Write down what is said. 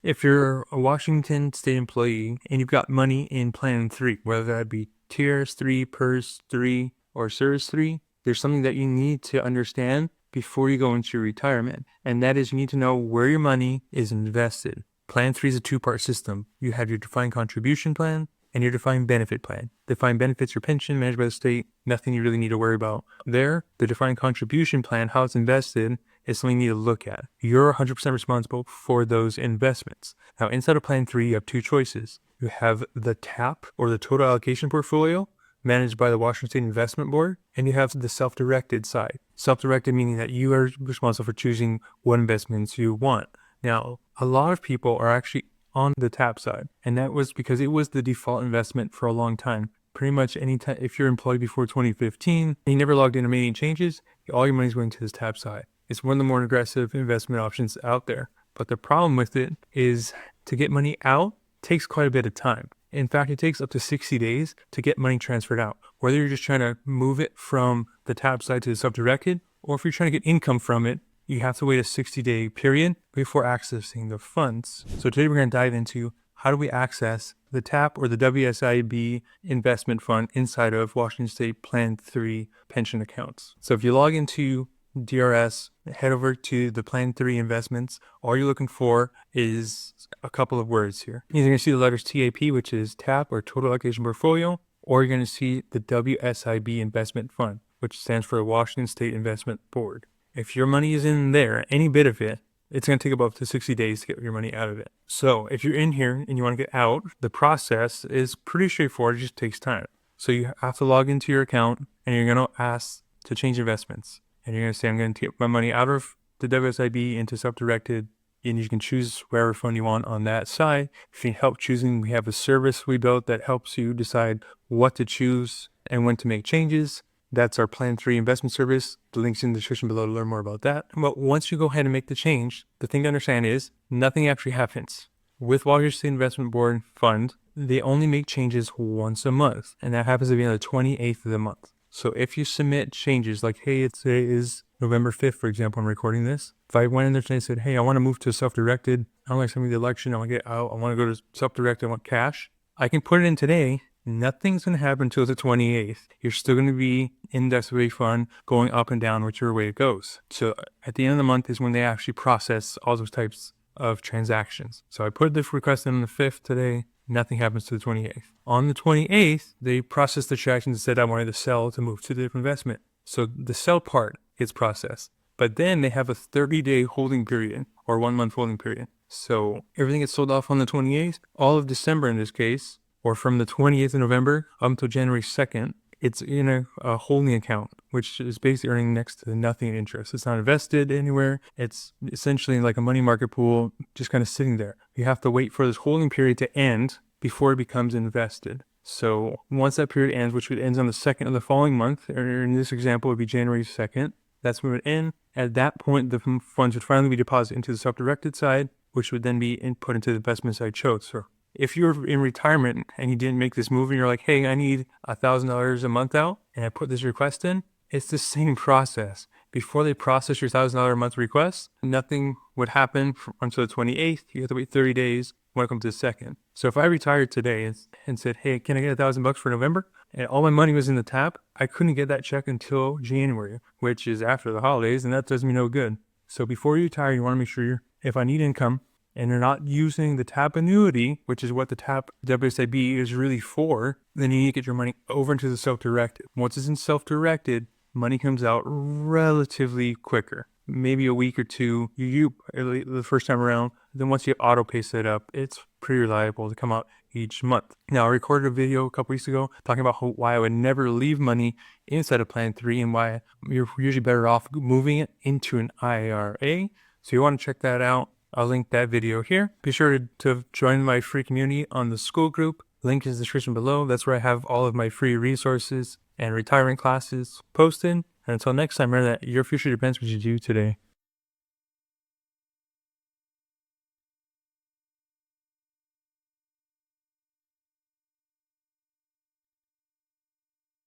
If you're a Washington State employee and you've got money in Plan 3, whether that be Tiers 3, PERS 3, or CERS 3, there's something that you need to understand before you go into your retirement, and that is you need to know where your money is invested. Plan 3 is a two-part system. You have your defined contribution plan and your defined benefit plan. Defined benefits, your pension managed by the state, nothing you really need to worry about there. The defined contribution plan, how it's invested, is something you need to look at. You're 100% responsible for those investments. Now, inside of Plan 3, you have two choices. You have the TAP, or the Total Allocation Portfolio, managed by the Washington State Investment Board, and you have the self-directed side. Self-directed meaning that you are responsible for choosing what investments you want. Now, a lot of people are actually on the TAP side, and that was because it was the default investment for a long time. Pretty much any time, if you're employed before 2015 and you never logged in or made any changes, all your money's going to this TAP side. It's one of the more aggressive investment options out there. But the problem with it is to get money out takes quite a bit of time. In fact, it takes up to 60 days to get money transferred out. Whether you're just trying to move it from the TAP side to the self-directed, or if you're trying to get income from it, you have to wait a 60-day period before accessing the funds. So today we're going to dive into how do we access the TAP or the WSIB investment fund inside of Washington State Plan 3 pension accounts. So if you log into DRS, head over to the Plan 3 investments, all you're looking for is a couple of words here. You're going to see the letters TAP, which is TAP or Total Allocation Portfolio, or you're going to see the WSIB investment fund, which stands for Washington State Investment Board. If your money is in there, any bit of it, it's going to take about up to 60 days to get your money out of it. So if you're in here and you want to get out, the process is pretty straightforward. It just takes time. So you have to log into your account and you're going to ask to change investments. And you're going to say, I'm going to get my money out of the WSIB into self-directed. And you can choose wherever fund you want on that side. If you need help choosing, we have a service we built that helps you decide what to choose and when to make changes. That's our Plan 3 investment service. The link's in the description below to learn more about that. But once you go ahead and make the change, the thing to understand is nothing actually happens. With Washington State Investment Board Fund, they only make changes once a month, and that happens to be on the 28th of the month. So if you submit changes, like, hey, today is November 5th, for example, I'm recording this. If I went in there today and said, hey, I want to move to self-directed, I don't like something with the election, I want to get out, I want to go to self-directed, I want cash, I can put it in today. Nothing's going to happen until the 28th. You're still going to be in the WSIB fund going up and down whichever way it goes. So at the end of the month is when they actually process all those types of transactions. So I put this request in on the 5th today. Nothing happens to the 28th. On the 28th, they process the transactions and said I wanted to sell to move to the different investment. So the sell part gets processed. But then they have a 30-day holding period or 1 month holding period. So everything gets sold off on the 28th. All of December in this case, or from the 28th of November up until January 2nd, it's in a holding account, which is basically earning next to nothing in interest. It's not invested anywhere. It's essentially like a money market pool, just kind of sitting there. You have to wait for this holding period to end before it becomes invested. So once that period ends, which ends on the 2nd of the following month, or in this example it would be January 2nd, that's when it would end. At that point, the funds would finally be deposited into the self-directed side, which would then be input into the investment side chose. So if you're in retirement and you didn't make this move and you're like, hey, I need $1,000 a month out and I put this request in, it's the same process. Before they process your $1,000 a month request, nothing would happen until the 28th. You have to wait 30 days when it comes to the 2nd. So if I retired today and said, hey, can I get $1,000 for November? And all my money was in the TAP, I couldn't get that check until January, which is after the holidays, and that does me no good. So before you retire, you want to make sure if I need income, and they're not using the TAP annuity, which is what the TAP WSIB is really for, then you need to get your money over into the self-directed. Once it's in self-directed, money comes out relatively quicker. Maybe a week or two, you the first time around. Then once you have auto pay set up, it's pretty reliable to come out each month. Now, I recorded a video a couple weeks ago talking about why I would never leave money inside of Plan 3 and why you're usually better off moving it into an IRA. So you want to check that out. I'll link that video here. Be sure to join my free community on the school group. Link is in the description below. That's where I have all of my free resources and retirement classes posted. And until next time, remember that your future depends on what you do today.